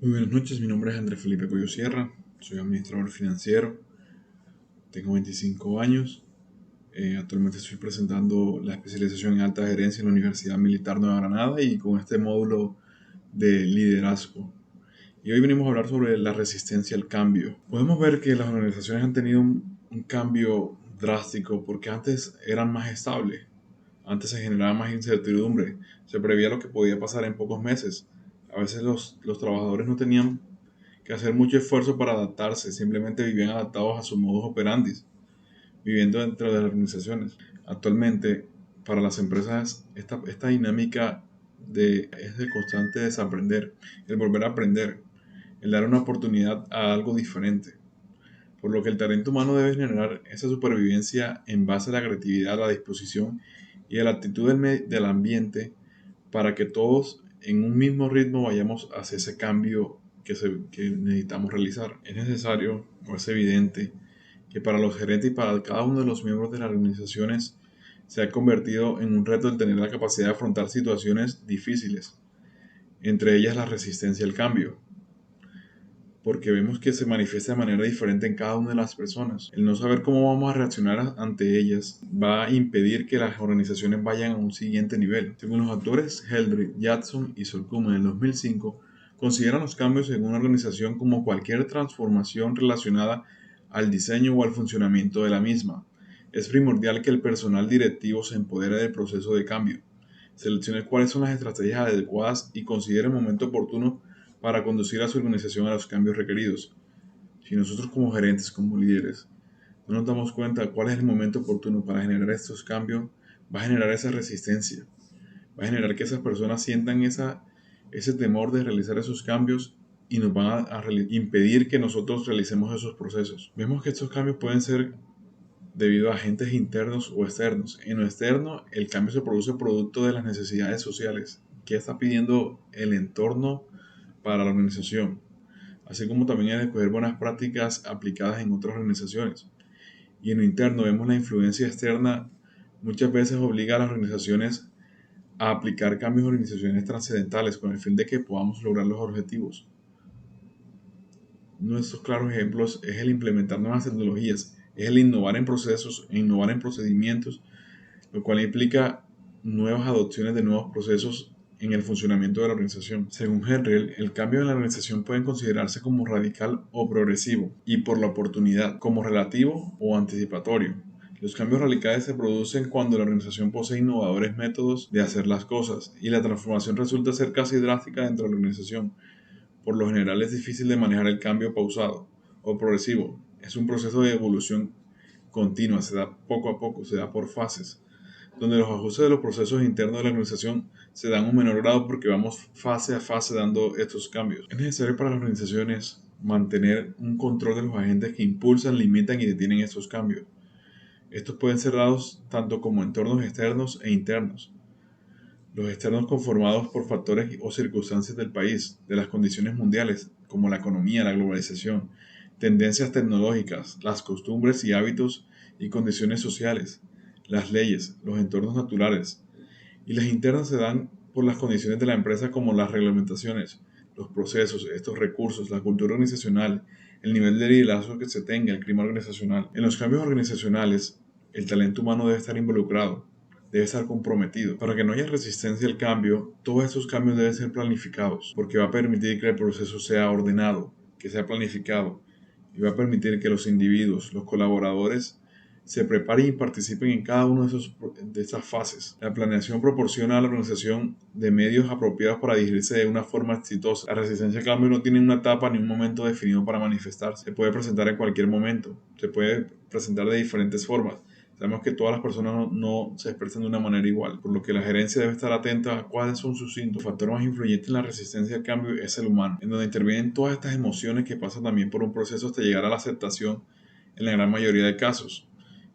Muy buenas noches, mi nombre es Andrés Felipe Coyo Sierra, soy administrador financiero, tengo 25 años, actualmente estoy presentando la especialización en alta gerencia en la Universidad Militar Nueva Granada y con este módulo de liderazgo. Y hoy venimos a hablar sobre la resistencia al cambio. Podemos ver que las organizaciones han tenido un cambio drástico porque antes eran más estables, antes se generaba más incertidumbre, se preveía lo que podía pasar en pocos meses. A veces los trabajadores no tenían que hacer mucho esfuerzo para adaptarse, simplemente vivían adaptados a sus modos operandi, viviendo dentro de las organizaciones. Actualmente, para las empresas, esta dinámica es de constante desaprender, el volver a aprender, el dar una oportunidad a algo diferente. Por lo que el talento humano debe generar esa supervivencia en base a la creatividad, la disposición y a la actitud del ambiente para que todos en un mismo ritmo vayamos hacia ese cambio que necesitamos realizar. Es necesario o es evidente que para los gerentes y para cada uno de los miembros de las organizaciones se ha convertido en un reto el tener la capacidad de afrontar situaciones difíciles, entre ellas la resistencia al cambio, porque vemos que se manifiesta de manera diferente en cada una de las personas. El no saber cómo vamos a reaccionar ante ellas va a impedir que las organizaciones vayan a un siguiente nivel. Según los autores Heldrich, Jackson y Solcum en el 2005, consideran los cambios en una organización como cualquier transformación relacionada al diseño o al funcionamiento de la misma. Es primordial que el personal directivo se empodere del proceso de cambio, seleccione cuáles son las estrategias adecuadas y considere el momento oportuno para conducir a su organización a los cambios requeridos. Si nosotros como gerentes, como líderes, no nos damos cuenta de cuál es el momento oportuno para generar estos cambios, va a generar esa resistencia, va a generar que esas personas sientan ese temor de realizar esos cambios y nos van a impedir que nosotros realicemos esos procesos. Vemos que estos cambios pueden ser debido a agentes internos o externos. En lo externo, el cambio se produce producto de las necesidades sociales que está pidiendo el entorno para la organización, así como también el escoger buenas prácticas aplicadas en otras organizaciones. Y en lo interno vemos la influencia externa muchas veces obliga a las organizaciones a aplicar cambios en organizaciones trascendentales con el fin de que podamos lograr los objetivos. Uno de estos claros ejemplos es el implementar nuevas tecnologías, es el innovar en procesos e innovar en procedimientos, lo cual implica nuevas adopciones de nuevos procesos en el funcionamiento de la organización. Según Henry, el cambio en la organización puede considerarse como radical o progresivo, y por la oportunidad, como relativo o anticipatorio. Los cambios radicales se producen cuando la organización posee innovadores métodos de hacer las cosas y la transformación resulta ser casi drástica dentro de la organización. Por lo general es difícil de manejar el cambio pausado o progresivo. Es un proceso de evolución continua, se da poco a poco, se da por fases, donde los ajustes de los procesos internos de la organización se dan un menor grado porque vamos fase a fase dando estos cambios. Es necesario para las organizaciones mantener un control de los agentes que impulsan, limitan y detienen estos cambios. Estos pueden ser dados tanto como entornos externos e internos. Los externos conformados por factores o circunstancias del país, de las condiciones mundiales, como la economía, la globalización, tendencias tecnológicas, las costumbres y hábitos y condiciones sociales, las leyes, los entornos naturales. Y las internas se dan por las condiciones de la empresa como las reglamentaciones, los procesos, estos recursos, la cultura organizacional, el nivel de liderazgo que se tenga, el clima organizacional. En los cambios organizacionales, el talento humano debe estar involucrado, debe estar comprometido. Para que no haya resistencia al cambio, todos estos cambios deben ser planificados, porque va a permitir que el proceso sea ordenado, que sea planificado, y va a permitir que los individuos, los colaboradores, se preparen y participen en cada una de estas fases. La planeación proporciona a la organización de medios apropiados para dirigirse de una forma exitosa. La resistencia al cambio no tiene una etapa ni un momento definido para manifestarse. Se puede presentar en cualquier momento. Se puede presentar de diferentes formas. Sabemos que todas las personas no se expresan de una manera igual, por lo que la gerencia debe estar atenta a cuáles son sus síntomas. El factor más influyente en la resistencia al cambio es el humano, en donde intervienen todas estas emociones que pasan también por un proceso hasta llegar a la aceptación en la gran mayoría de casos.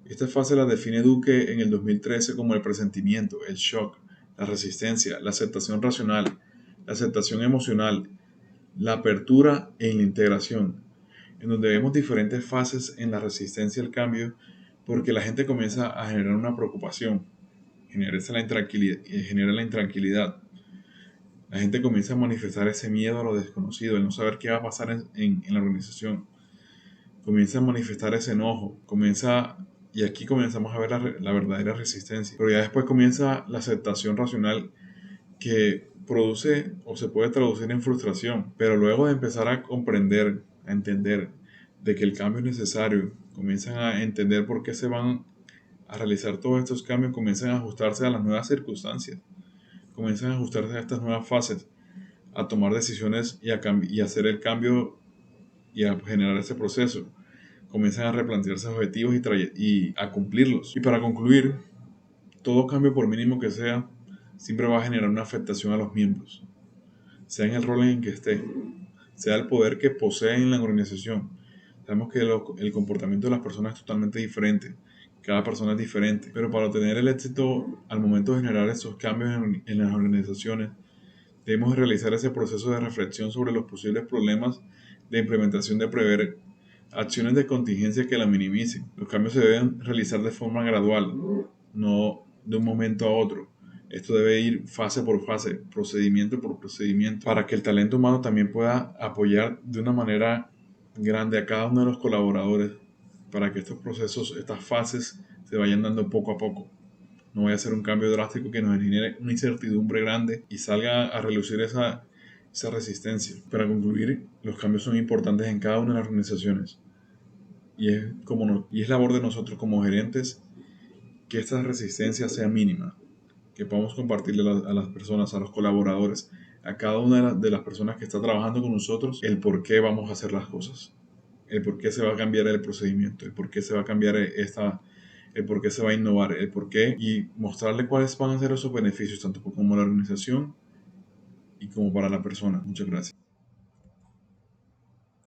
Esta fase la define Duque en el 2013 como el presentimiento, el shock, la resistencia, la aceptación racional, la aceptación emocional, la apertura e la integración, en donde vemos diferentes fases en la resistencia al cambio porque la gente comienza a generar una preocupación, genera la intranquilidad, La gente comienza a manifestar ese miedo a lo desconocido, el no saber qué va a pasar en la organización. Comienza a manifestar ese enojo, y aquí comenzamos a ver la verdadera resistencia. Pero ya después comienza la aceptación racional que produce o se puede traducir en frustración. Pero luego de empezar a comprender, a entender de que el cambio es necesario, comienzan a entender por qué se van a realizar todos estos cambios, comienzan a ajustarse a las nuevas circunstancias, comienzan a ajustarse a estas nuevas fases, a tomar decisiones y hacer el cambio y a generar ese proceso. Comienzan a replantearse objetivos y a cumplirlos. Y para concluir, todo cambio, por mínimo que sea, siempre va a generar una afectación a los miembros, sea en el rol en que esté, sea el poder que posee en la organización. Sabemos que el comportamiento de las personas es totalmente diferente, cada persona es diferente, pero para obtener el éxito al momento de generar esos cambios en las organizaciones, debemos realizar ese proceso de reflexión sobre los posibles problemas de implementación, de prever acciones de contingencia que la minimicen. Los cambios se deben realizar de forma gradual, no de un momento a otro. Esto debe ir fase por fase, procedimiento por procedimiento, para que el talento humano también pueda apoyar de una manera grande a cada uno de los colaboradores, para que estos procesos, estas fases, se vayan dando poco a poco. No vaya a ser un cambio drástico que nos genere una incertidumbre grande y salga a relucir esa resistencia. Para concluir, los cambios son importantes en cada una de las organizaciones y es labor de nosotros como gerentes que esta resistencia sea mínima, que podamos compartirle a las personas, a los colaboradores, a cada una de las personas que está trabajando con nosotros, el por qué vamos a hacer las cosas, el por qué se va a cambiar el procedimiento, el por qué se va a cambiar el por qué se va a innovar, el por qué, y mostrarle cuáles van a ser esos beneficios, tanto como la organización y como para la persona. Muchas gracias.